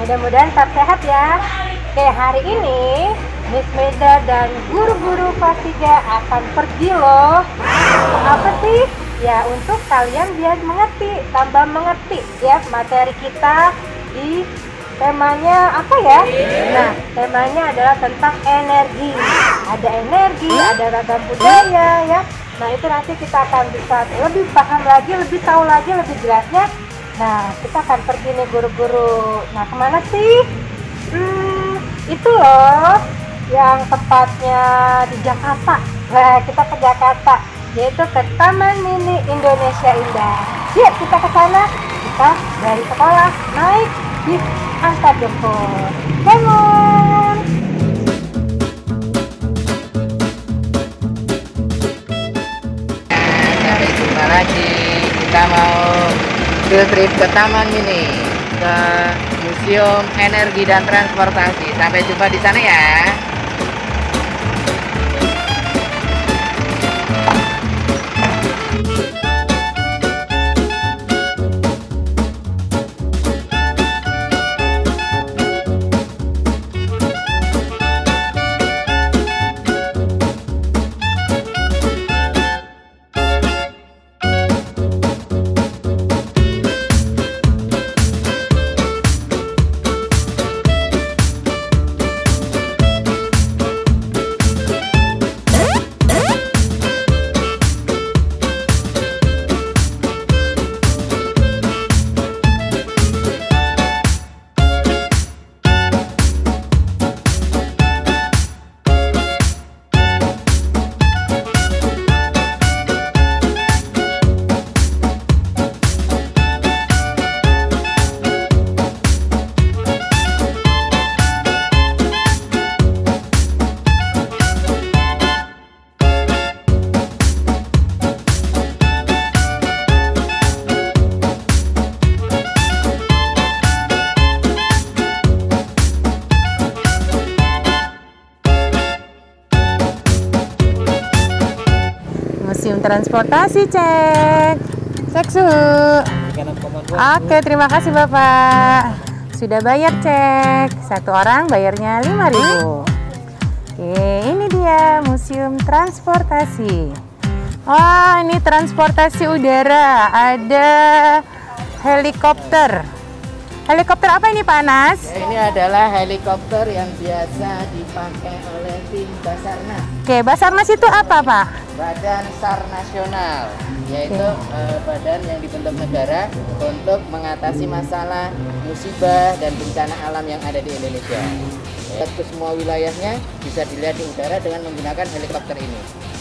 Mudah-mudahan tetap sehat ya. Oke, hari ini Miss Meda dan guru-guru kelas 3 akan pergi loh. Untuk apa sih? Ya untuk kalian biar mengerti, tambah mengerti ya materi kita di temanya apa ya? Nah, temanya adalah tentang energi. Ada energi, ada ragam budaya ya. Nah, itu nanti kita akan bisa lebih paham lagi, lebih tahu lagi, lebih jelasnya. Nah, kita akan pergi nih guru-guru. Nah, kemana sih? Itu loh, yang tepatnya di Jakarta. Nah, kita ke Jakarta, yaitu ke Taman Mini Indonesia Indah. Yuk, kita ke sana. Kita dari sekolah naik bis antar jemput. Bangun! Sampai jumpa lagi. Kita mau field trip ke Taman Mini, ke Museum Energi dan Transportasi. Sampai jumpa di sana ya. Museum transportasi cek suhu. Oke, terima kasih Bapak. Sudah bayar cek. Satu orang bayarnya 5.000. Oke, ini dia museum transportasi. Wah, ini transportasi udara. Ada helikopter. Helikopter apa ini Pak Anas? Ini adalah helikopter yang biasa dipakai oleh tim Basarnas. Oke, Basarnas itu apa Pak? Badan SAR Nasional, yaitu badan yang dibentuk negara untuk mengatasi masalah musibah dan bencana alam yang ada di Indonesia. Ke semua wilayahnya bisa dilihat di udara dengan menggunakan helikopter ini.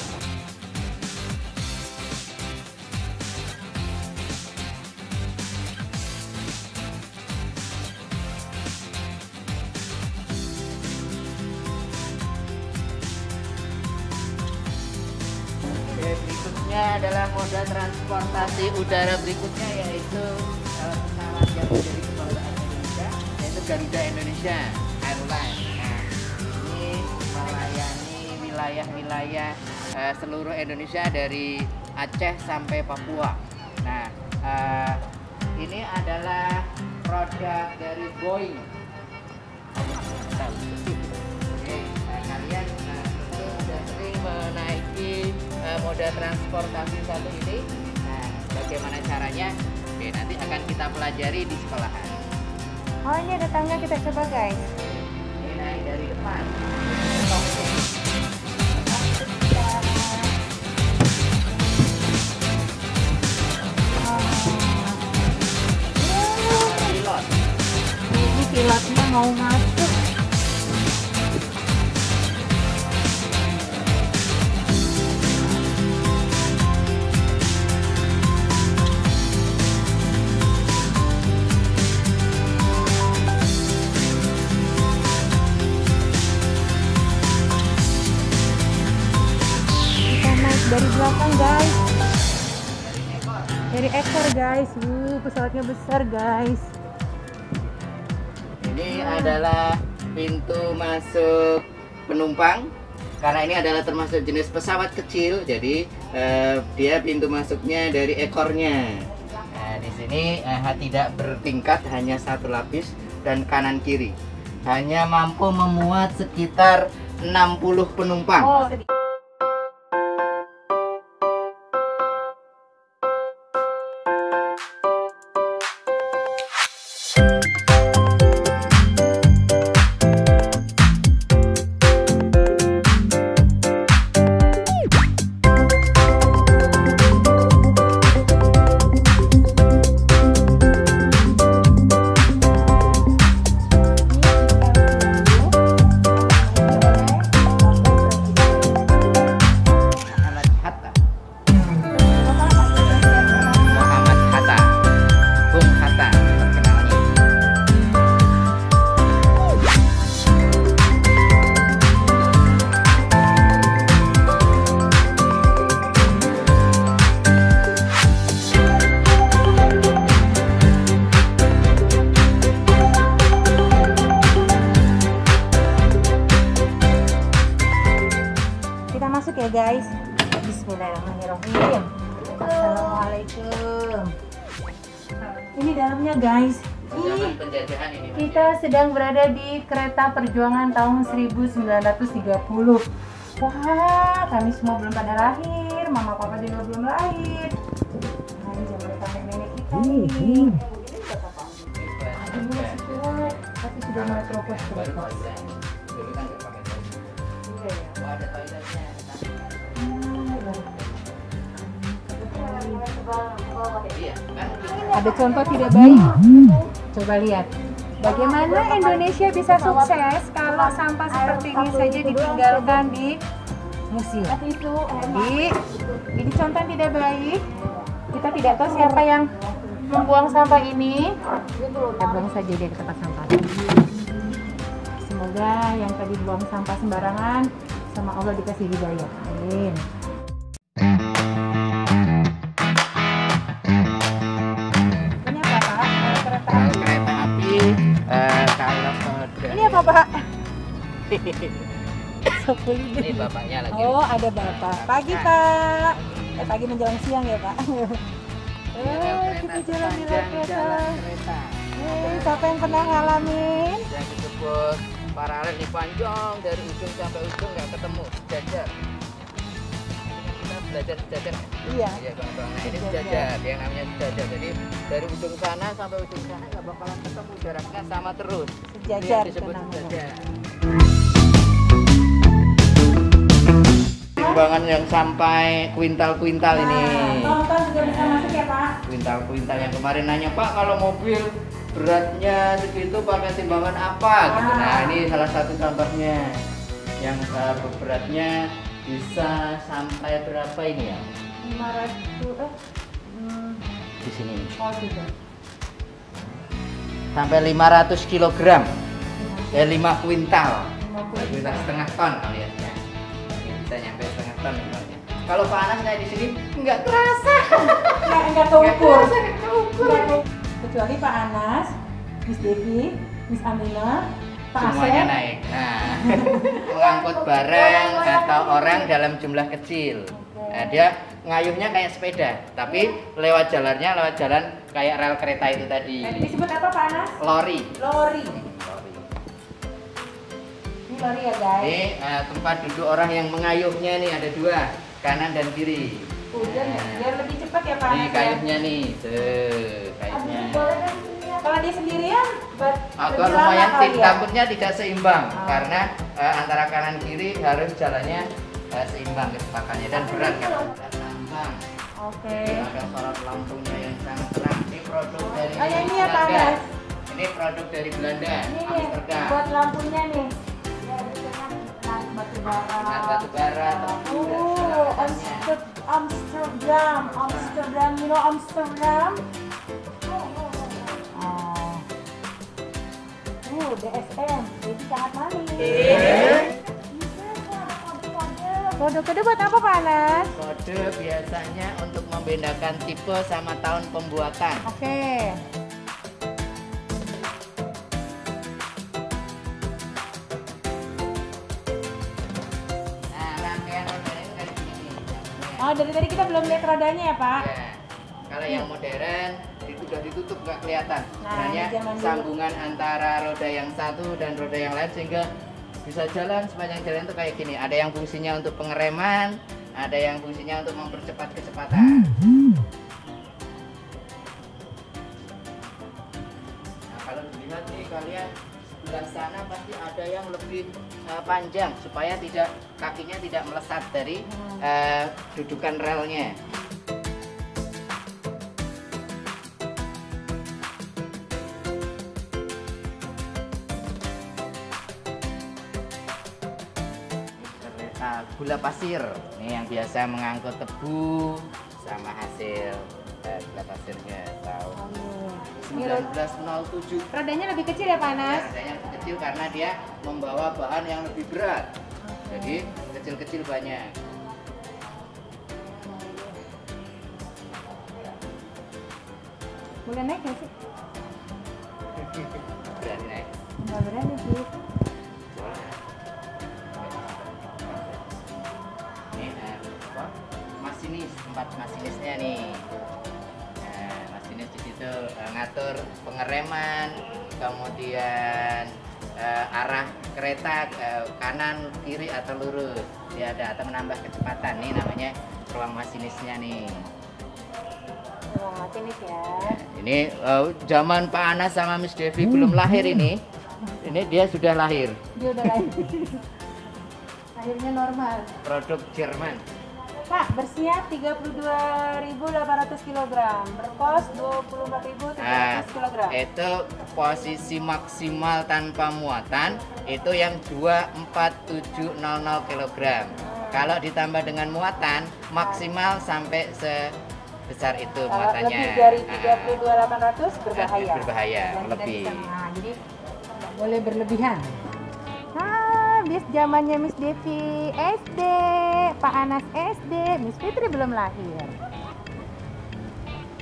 Berikutnya adalah moda transportasi udara berikutnya, yaitu pesawat yang menjadi kebanggaan Indonesia, yaitu Garuda Indonesia Airlines. Nah, ini melayani wilayah-wilayah seluruh Indonesia dari Aceh sampai Papua. Nah, ini adalah produk dari Boeing. Kalian tentu sudah sering menaiki moda transportasi satu ini. Nah, bagaimana caranya? Oke, nanti akan kita pelajari di sekolahan. Oh, ini ada tangga, kita coba guys. Ini naik dari depan. Pilot. Ini pilotnya mau masuk. Dari belakang guys, dari ekor guys. Pesawatnya besar guys. Ini adalah pintu masuk penumpang, karena ini adalah termasuk jenis pesawat kecil, jadi dia pintu masuknya dari ekornya. Nah, di sini tidak bertingkat, hanya satu lapis, dan kanan kiri. Hanya mampu memuat sekitar 60 penumpang. Oh, ya guys. Bismillahirrahmanirrahim. Assalamualaikum. Ini dalamnya guys. Zaman penjajahan ini. Kita sedang berada di kereta perjuangan tahun 1930. Wah, kami semua belum pada lahir, mama papa juga belum lahir. Nah, ini zaman kakek nenek kita nih. Aduh, masih kuat, tapi sudah mulai keropos. Baru bisa. Dulu kan nggak pakai toilet. Iya ya. Oh, ada toiletnya. Iya, kan? Ada contoh tidak baik. Coba lihat. Bagaimana Indonesia bisa sukses kalau sampah seperti ini saja ditinggalkan di museum. Jadi, ini contoh yang tidak baik. Kita tidak tahu siapa yang membuang sampah ini. Kita buang saja dia ke tempat sampah. Semoga yang tadi buang sampah sembarangan sama Allah dikasih hidayah. Amin. Ini apa Pak? Kereta api. Kereta api kalau Ini apa Pak? ini bapaknya lagi. Oh, ada Bapak. Pagi Pak. Pagi menjelang siang ya Pak. Kita jalan di rel kereta. Siapa yang pernah ngalamin? Yang disebut paralel ini panjang dari ujung sampai ujung nggak ketemu, sejajar. Kita belajar sejajar. Iya. Iya kawan-kawan. Nah ini sejajar, yang namanya sejajar. Jadi dari ujung sana sampai ujung sana nggak bakalan ketemu, jaraknya sama terus. Sejajar Ini yang disebut itu namanya. sejajar. Timbangan yang sampai kuintal-kuintal ini. Tonton juga bisa masuk ya Pak. Kuintal-kuintal yang kemarin nanya, Pak kalau mobil beratnya segitu pakai timbangan apa gitu. Nah ini salah satu contohnya yang beratnya bisa sampai berapa ini ya? 500 Di sini oh tidak. sampai 500 kilogram ya 5 kuintal 5 kuintal setengah ton kaliannya. Ini bisa nyampe setengah ton misalnya. Kalau panas kayak di sini nggak kerasa. Nggak keukur. Nggak keukur. Kecuali Pak Anas, Miss Devi, Miss Amina, Pak Semuanya Asep. naik. Nah, mengangkut barang atau orang dalam jumlah kecil. Nah, dia ngayuhnya kayak sepeda, tapi lewat jalan kayak rel kereta itu tadi. Tadi disebut apa Pak Anas? Lori. Lori. Lori. Ini lori ya guys. Ini tempat duduk orang yang mengayuhnya nih ada dua, kanan dan kiri. Udah nih, biar lebih cepat ya Pak Ini Anas. kayunya nih, kayunya. Kalau dia sendirian, Agak lumayan takutnya tidak seimbang karena antara kanan kiri harus jalannya seimbang kecepatannya dan berat kan. Tambang. Oke. Ada sorot lampunya yang sangat terang. Ini produk dari Oh ya ini ya Pak Belanda. Anas. Ini produk dari Belanda, Ini nih, Amsterdam. buat lampunya nih. Ya, dengan batu bara. Nah, batu bara, tebu, dan segala macamnya. Amsterdam, you know Amsterdam? DSM, jadi sangat manis. Kode-kode buat apa Pak Anas? Kode biasanya untuk membedakan tipe sama tahun pembuatan. Oke. Nah, rangkaian roda ini dari sini. Oh, dari tadi kita belum lihat rodanya ya Pak? Ya. Kalau yang modern itu sudah ditutup nggak kelihatan. Nah, Sebenarnya zaman dulu. sambungan antara roda yang satu dan roda yang lain sehingga bisa jalan sepanjang jalan itu kayak gini. Ada yang fungsinya untuk pengereman, ada yang fungsinya untuk mempercepat kecepatan. Nah, kalau dilihat nih kalian sebelah sana pasti ada yang lebih panjang supaya tidak kakinya tidak melesat dari dudukan relnya. Gula pasir nih yang biasa mengangkut tebu sama hasil gula pasirnya tahun 1907. Rodanya lebih kecil ya Pak Anas? Rodanya lebih kecil karena dia membawa bahan yang lebih berat, jadi kecil-kecil banyak. Boleh naik nggak sih? Berani naik. Nggak berani sih. Masinis, tempat masinisnya nih. Nah, masinis di situ ngatur pengereman, kemudian arah kereta kanan, kiri atau lurus. Dia ada atau menambah kecepatan nih namanya ruang masinisnya nih. Ruang masinis ya. Ini zaman Pak Anas sama Miss Devi belum lahir ini. Ini dia sudah lahir. Dia udah lahir. Akhirnya normal. Produk Jerman. Pak, bersiap 32.800 kg, berpos 24.300 kg. Itu posisi maksimal tanpa muatan itu yang 24700 kg. Kalau ditambah dengan muatan maksimal sampai sebesar itu muatannya. Lebih dari 32.800 berbahaya. Berbahaya, Dan lebih. Jadi nggak boleh berlebihan. Bis zamannya Miss Devi SD, Pak Anas SD, Miss Fitri belum lahir.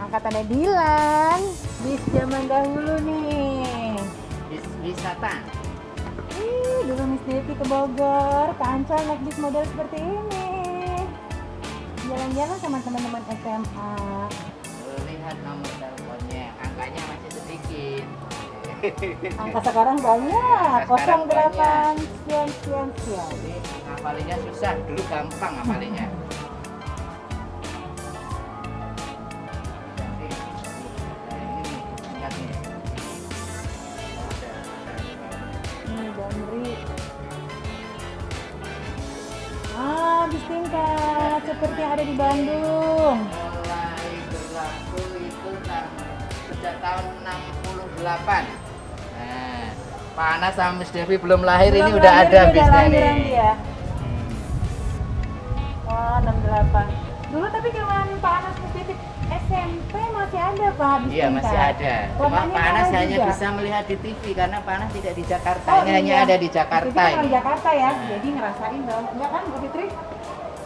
Angkatannya Dilan, bis zaman dahulu nih. Bis wisata. Dulu Miss Devi ke Bogor, ke Ancol naik bis model seperti ini. Jalan-jalan sama teman-teman SMA. Lihat nomor teleponnya, angkanya masih sedikit. Angka sekarang banyak, Angka sekarang 08 sekian. Jadi ngapalinya susah, dulu gampang ngapalinya. Ini Damri. Bis tingkat seperti yang ada di Bandung. Mulai berlaku itu sejak tahun 68. Nah, Pak Anas sama Miss Devi belum lahir, ini udah ada bisnya nih. Oh, 68. Dulu tapi zaman Pak Anas Miss Devi SMP masih ada Pak bis Iya, tingkat. masih ada. Cuma Kotanya Pak Anas kalah hanya juga. bisa melihat di TV karena Pak Anas tidak di Jakarta. Oh, Ini iya. hanya ada di Jakarta Itu kan ini. Jakarta ya, Nah. jadi ngerasain dong. Enggak kan Bu Fitri?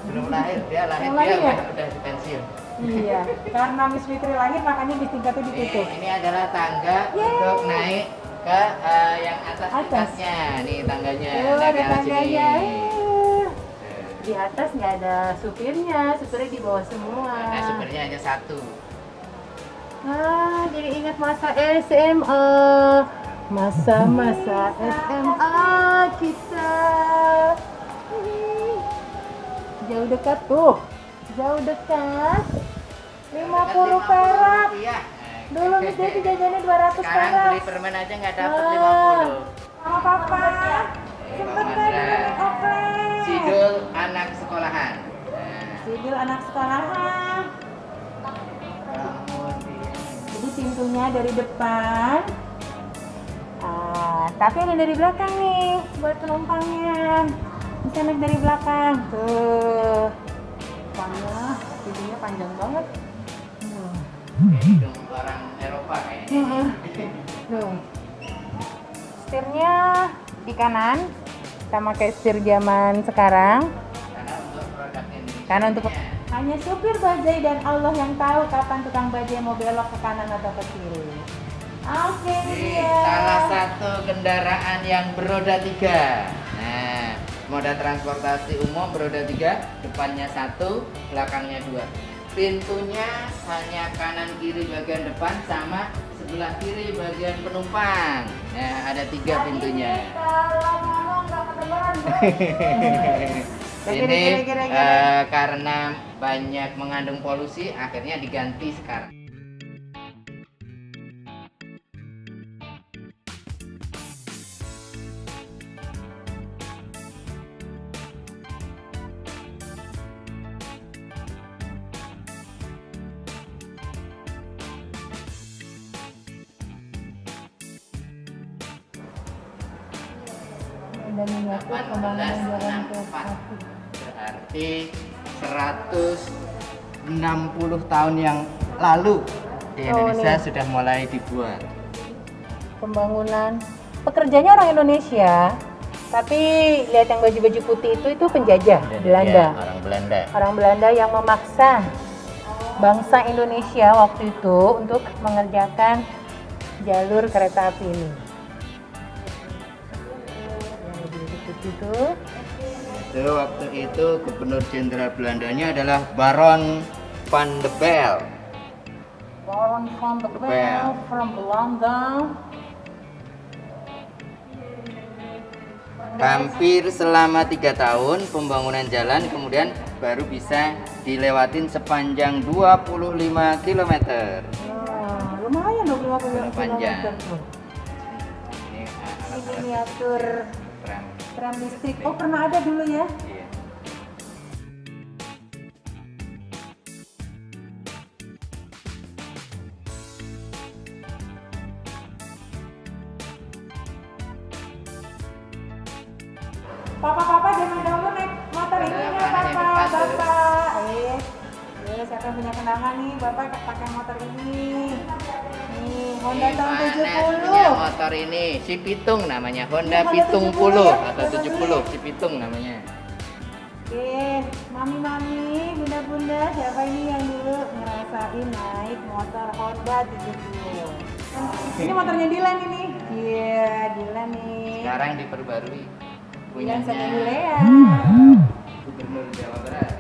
Belum lahir, dia lahir Belum lahir dia ya? udah pensiun. Iya, karena Miss Fitri lahir makanya bis tingkatnya ditutup. Ini adalah tangga untuk naik ke yang atasnya. Nih tangganya. Oh, naik ada ke atas tangganya. sini. Di atas nggak ada supirnya di bawah semua. Nah, supirnya hanya satu. Jadi ingat masa SMA, masa-masa SMA kita. Jauh dekat tuh, jauh dekat. 50 perak. Iya. Dulu Miss Devi jajannya 200 Sekarang perak. beli permen aja nggak dapat Ah. 50. Sama papa. Sempet kan minum oples. Sidul anak sekolahan. Nah, Sidul anak sekolahan. kemudian Jadi pintunya dari depan. Tapi ada dari belakang nih buat penumpangnya. Bisa naik dari belakang. Tuh. Pintunya panjang banget. hidung orang Eropa kayaknya. Tuh. Setirnya di kanan sama kayak setir zaman sekarang. Karena untuk produk Indonesia. Karena untuk hanya supir bajai dan Allah yang tahu kapan tukang bajai mau belok ke kanan atau ke kiri. Oke, Ini dia. salah satu kendaraan yang beroda 3. Nah, moda transportasi umum beroda 3, depannya 1, belakangnya 2. Pintunya hanya kanan kiri bagian depan sama sebelah kiri bagian penumpang. Nah, ada 3 pintunya. Kalau ngomong nggak kedengeran, Ini karena banyak mengandung polusi, akhirnya diganti sekarang. dan miniatur pembangunan jalan kereta api. Berarti 160 tahun yang lalu di Indonesia sudah mulai dibuat. Pembangunan, pekerjanya orang Indonesia, tapi lihat yang baju-baju putih itu penjajah Belanda. Ya, orang Belanda. Orang Belanda yang memaksa bangsa Indonesia waktu itu untuk mengerjakan jalur kereta api ini. Itu waktu itu Gubernur Jenderal Belandanya adalah Baron van de Bel. Baron van de Bel from Belanda. Hampir selama 3 tahun pembangunan jalan, kemudian baru bisa dilewatin sepanjang 25 km. Lumayan 25 km. Panjang. Ini miniatur tram listrik. Oh, pernah ada dulu ya? Iya. Papa jangan dahulu naik motor ini ya, Bapak. Siapa yang punya kenangan nih, Bapak pakai motor ini. Nih, Honda tahun 70. Punya motor ini, si Pitung namanya, Honda Pitung 10 atau 70, si Pitung namanya. Oke, mami, bunda-bunda, siapa ini yang dulu ngerasain naik motor Honda 70? Ini motornya Dilan ini. Iya, Dilan nih. Sekarang diperbarui. Dilan sama Punyanya Julean. Gubernur Jawa Barat.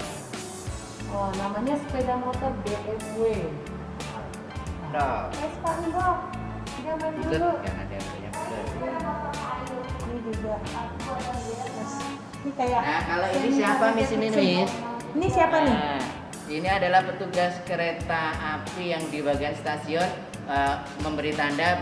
Oh, namanya sepeda motor BMW. Nah, Vespa enggak. Zaman bulet dulu. kan ada yang bulet. Ini juga. Ini kayak. Nah, kalau ini siapa Miss ini, Miss? Ini siapa nih? Nah, ini adalah petugas kereta api yang di bagian stasiun memberi tanda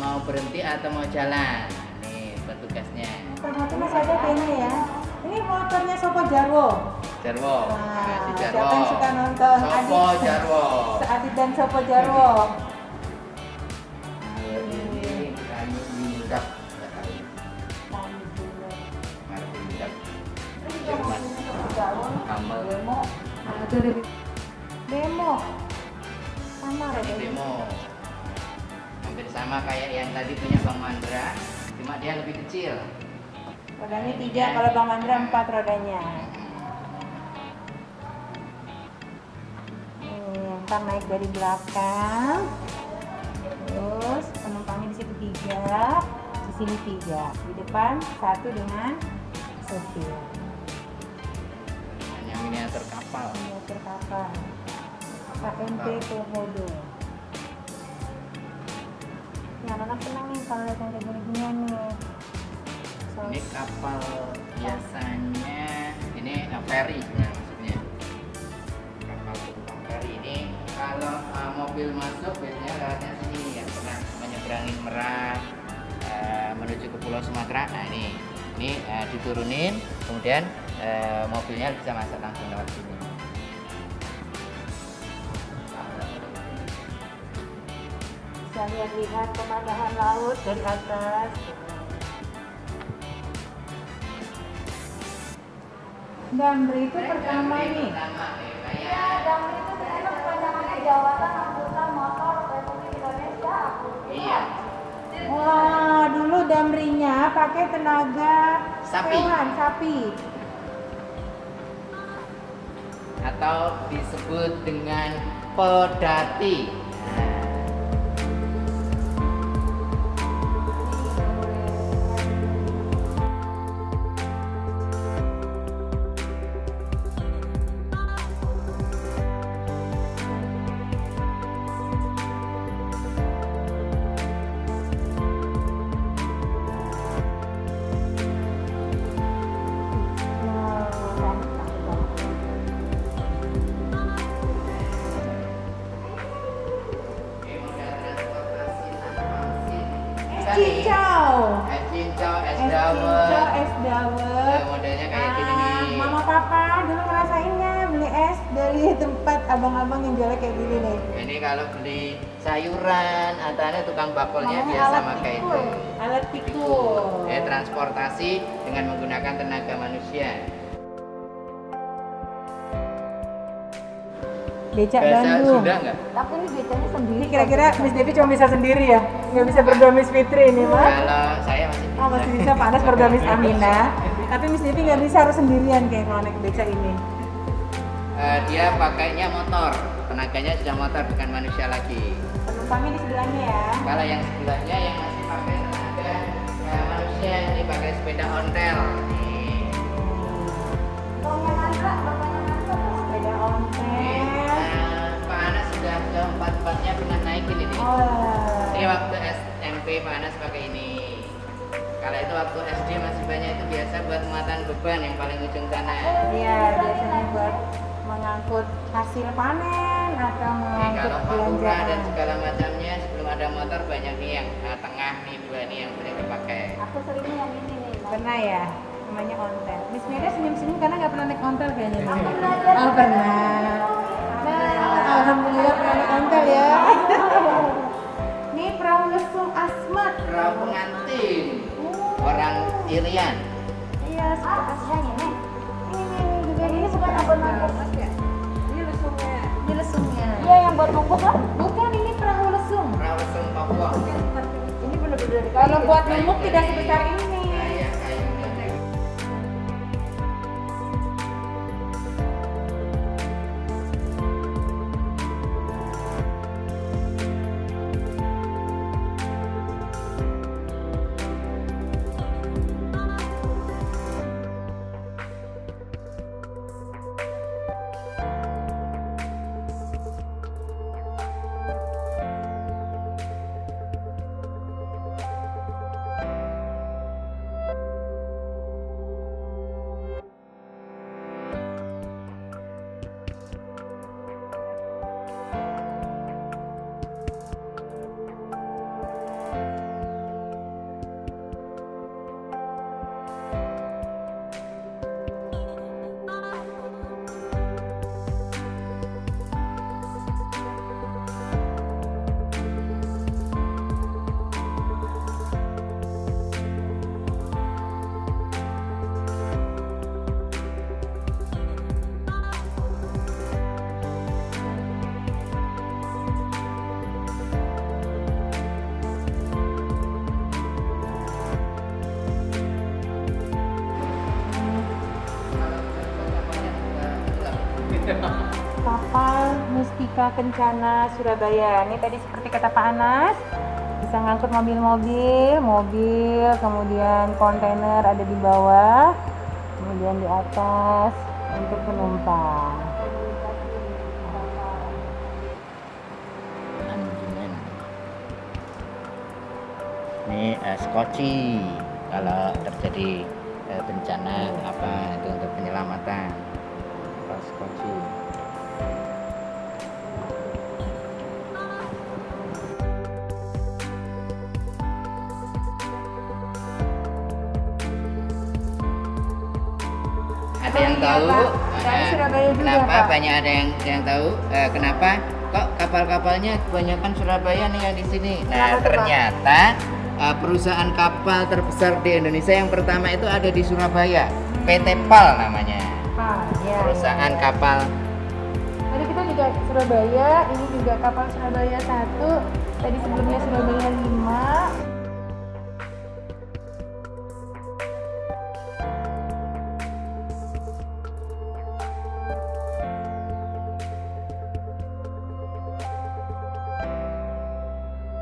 mau berhenti atau mau jalan. Nih petugasnya. Motor masih ada kayaknya ya. Ini motornya Sopo Jarwo. Jarwo. Nah, si Jarwo. Siapa yang suka nonton? Sopo Jarwo. Adit dan Sopo Jarwo. Ini kayu lindap. Merek lindap. Jerman. Kamel. Demo. Sama Ini rodanya. demo. Hampir sama kayak yang tadi punya Bang Mandra, cuma dia lebih kecil. Rodanya 3, kalau Bang Mandra 4 rodanya. Ntar naik dari belakang, terus penumpangnya di situ 3, di sini 3, di depan 1 dengan sopir. Hanya miniatur kapal. Miniatur kapal. KMP Komodo. Ya, anak senang nih kalau lihat yang kayak gini-ginian nih. Ini kapal biasanya, ini ferry sebenarnya maksudnya. Kapal penumpang ferry ini kalau mobil masuk biasanya lewatnya sini yang pernah menyeberangi Merak menuju ke Pulau Sumatera. Nah ini diturunin, kemudian mobilnya bisa masuk langsung lewat sini. Bisa lihat pemandangan laut dari atas. Damri itu pertama nih. Ya, Damri itu sebenarnya kepanjangan Jawatan Angkutan Motor Republik Indonesia. Iya. Wah, dulu Damrinya pakai tenaga Sapi. hewan, sapi. Atau disebut dengan pedati. tempat abang-abang yang jual kayak gini nih? Ini kalau beli sayuran, atau tukang bakolnya Namanya biasa alat pakai pikul. itu. Alat pikul. Transportasi dengan menggunakan tenaga manusia. Becak Bahasa Bandung. Sunda nggak? Tapi ini becanya sendiri. Ini kira-kira Miss Devi cuma bisa sendiri ya? Nggak bisa berdua Miss Fitri ini mah? Kalau saya masih bisa. Oh masih bisa, Pak Anas berdua Miss Amina. Tapi Miss Devi nggak bisa, harus sendirian kayak kalau naik becak ini. Dia pakainya motor, tenaganya sudah motor, bukan manusia lagi. Penumpangnya di sebelahnya ya. Kalau yang sebelahnya yang masih pakai tenaga manusia, ini pakai sepeda ontel. Nih. Bapaknya Nandra, bapaknya Nandra. Sepeda Ini, ontel. Pak Anas sudah keempat-empatnya pernah naikin ini. Oh. Ini waktu SMP Pak Anas pakai ini. Kalau itu waktu SD masih banyak, itu biasa buat muatan beban yang paling ujung sana. Iya, biasanya buat mengangkut hasil panen atau Nih, mengangkut kalau Papura dan belanjaan. segala macamnya sebelum ada motor banyak nih yang tengah nih, dua nih yang sering dipakai. Aku seringnya yang ini nih. Pernah ya? Namanya ontel. Miss Meda senyum-senyum karena nggak pernah naik ontel kayaknya. Aku belajar. Oh pernah. Nah, alhamdulillah pernah naik ontel ya. Ini perahu lesung Asmat. Perahu pengantin orang Irian. Iya, seperti Yang ini. juga ini seperti apa Mas ya? Ini lesungnya. Ini lesungnya. Iya yang buat numpuk lah. Bukan, ini perahu lesung. Perahu lesung Papua. Ini benar-benar kalau buat numuk tidak sebesar ini. Kayak kayu. Kapal Mustika Kencana Surabaya. Ini tadi seperti kata Pak Anas, bisa ngangkut mobil, kemudian kontainer ada di bawah, kemudian di atas untuk penumpang. Anjungan. Ini skoci kalau terjadi bencana apa itu untuk penyelamatan. Skoci. Ada yang tahu Dari Surabaya juga, kenapa Pak. banyak ada yang tahu kenapa kok kapal-kapalnya kebanyakan Surabaya nih yang di sini. Nah, Kenapa tuh, Pak? ternyata perusahaan kapal terbesar di Indonesia yang pertama itu ada di Surabaya. PT PAL namanya. Ya, Perusahaan kapal. Tadi kita juga Surabaya, ini juga kapal Surabaya 1. Tadi sebelumnya Surabaya 5.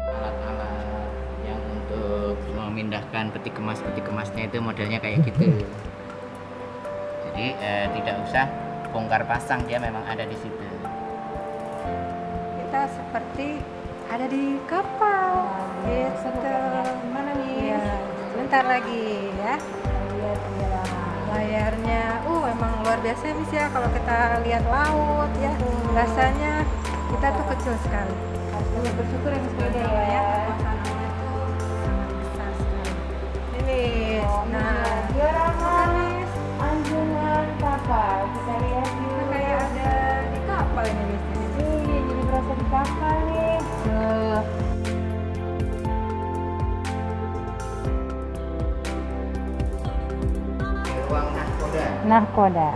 Alat-alat yang untuk memindahkan peti kemasnya itu modelnya kayak gitu. Jadi tidak usah bongkar pasang, dia memang ada di situ. Kita seperti ada di kapal. Gitu. Gimana nih? Ya, sebentar lagi ya. Lihat ya layarnya. Emang luar biasa Miss ya kalau kita lihat laut ya. Rasanya kita tuh kecil sekali. Harus bersyukur ya Miss Meda ya. Kekuasaan Allah itu sangat besar sekali. Ini. Nah, diorama anjungan kapal. Kita lihat yuk. Kayak ada di kapal. bisa dicapai nih. Tuh. Ruang nahkoda. Nahkoda.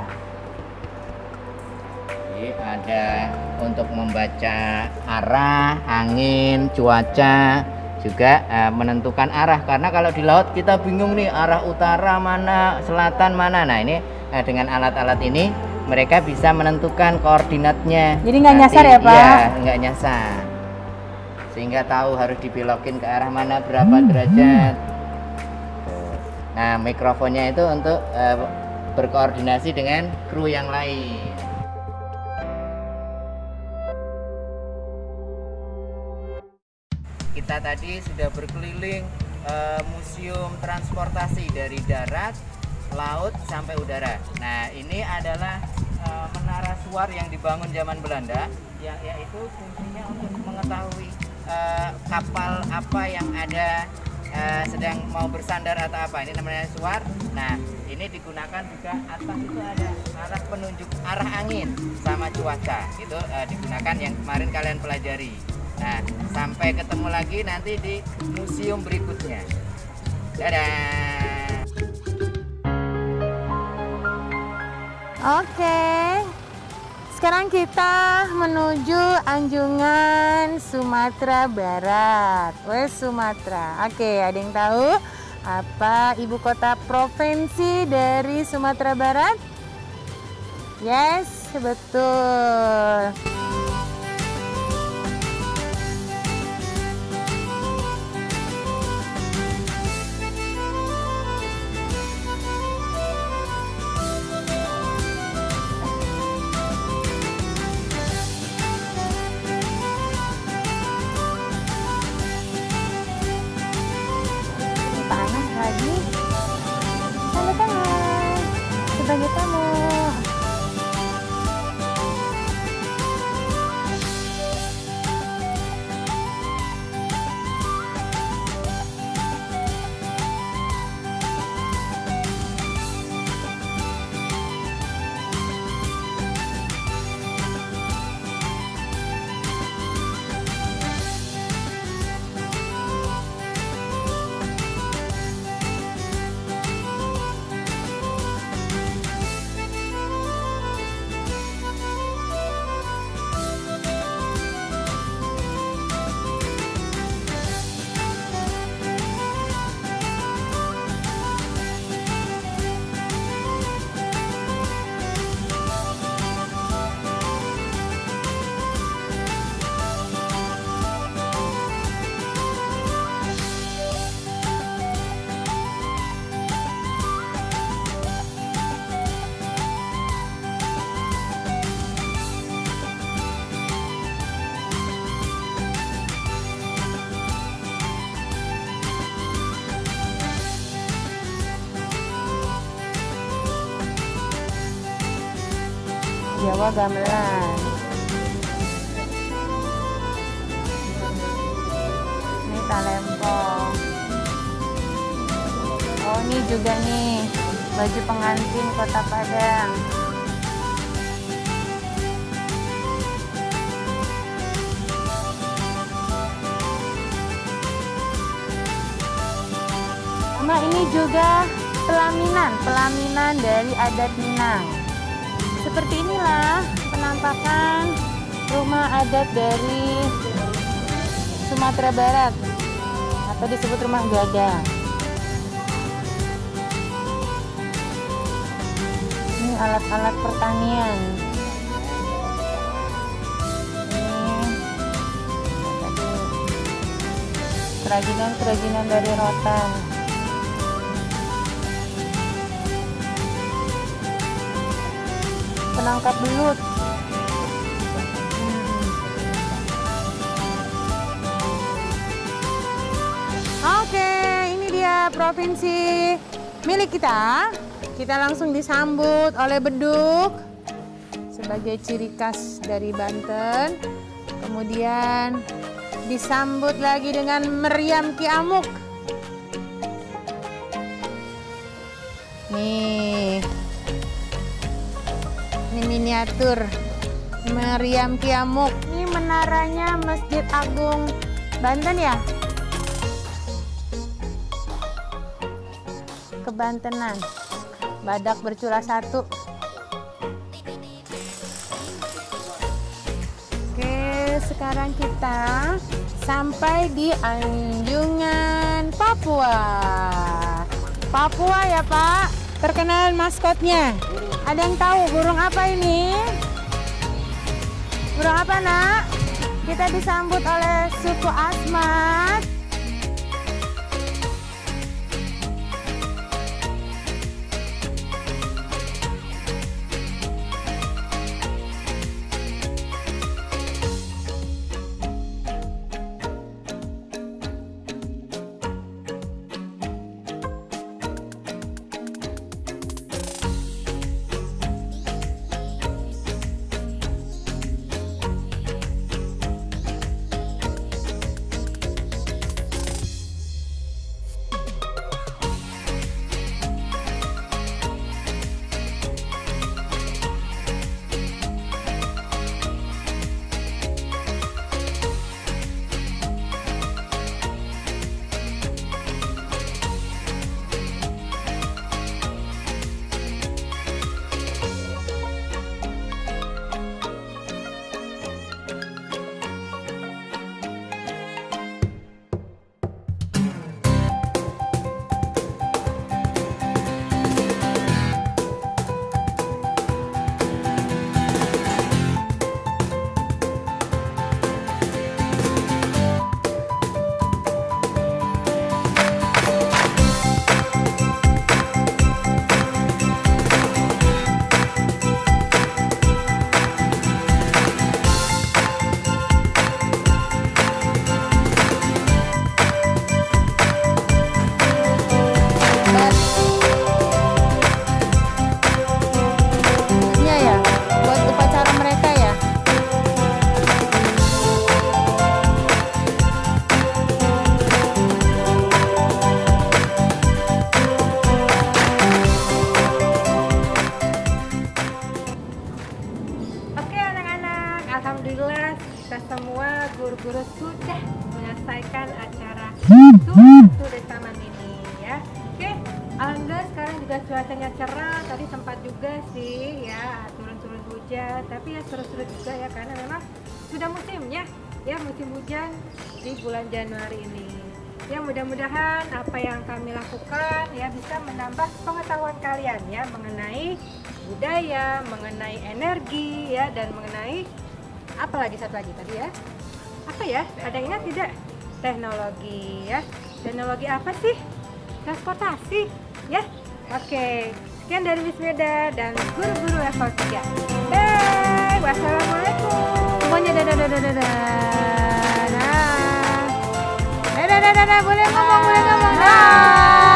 Jadi ada untuk membaca arah, angin, cuaca, juga menentukan arah. Karena kalau di laut kita bingung nih arah utara mana, selatan mana. Nah ini dengan alat-alat ini mereka bisa menentukan koordinatnya. Jadi nggak nyasar ya Pak? Iya, nggak nyasar. Sehingga tahu harus dibelokin ke arah mana, berapa derajat. Nah mikrofonnya itu untuk berkoordinasi dengan kru yang lain. Kita tadi sudah berkeliling museum transportasi dari darat, laut sampai udara. Nah ini adalah menara suar yang dibangun zaman Belanda, yaitu fungsinya untuk mengetahui kapal apa yang ada sedang mau bersandar atau apa. Ini namanya suar. Nah ini digunakan juga, atas itu ada arah penunjuk arah angin sama cuaca. Itu digunakan yang kemarin kalian pelajari. Nah, sampai ketemu lagi nanti di museum berikutnya. Dadah. Oke. Sekarang kita menuju Anjungan Sumatera Barat. Wes Sumatera. Oke, ada yang tahu apa ibu kota provinsi dari Sumatera Barat? Yes, betul. Panas lagi. Tanda tangan sebagai tamu. Jawa Gamelan. Ini Talempong. Oh, ini juga nih baju pengantin Kota Padang. Sama ini juga pelaminan dari adat Minang. Seperti inilah penampakan rumah adat dari Sumatera Barat atau disebut rumah gadang. Ini alat-alat pertanian. Ini tadi kerajinan dari rotan. Penangkap belut. Oke, ini dia provinsi milik kita. Kita langsung disambut oleh beduk sebagai ciri khas dari Banten. Kemudian disambut lagi dengan meriam kiamuk. Nih. Ini miniatur meriam kiamuk. Ini menaranya Masjid Agung Banten ya? Kebantenan. Badak bercula satu. Oke, sekarang kita sampai di Anjungan Papua. Papua ya Pak. Perkenalan maskotnya. Ada yang tahu burung apa ini? Burung apa nak? Kita disambut oleh suku Asmat. Alhamdulillah kita semua guru-guru sudah menyelesaikan acara Tur Desa Taman ini ya. Oke, alhamdulillah sekarang juga cuacanya cerah. Tadi sempat juga sih ya turun-turun hujan, tapi ya seru-seru juga ya karena memang sudah musimnya ya, musim hujan di bulan Januari ini. Ya mudah-mudahan apa yang kami lakukan ya bisa menambah pengetahuan kalian ya mengenai budaya, mengenai energi ya, dan mengenai apa lagi satu lagi tadi ya, apa ya, ada yang ingat tidak? Teknologi ya. Teknologi apa sih? Transportasi ya. Oke, sekian dari Miss Meda dan guru-guru level 3. Bye, wassalamualaikum. Pokoknya dadah. Dadah, boleh ngomong, dah.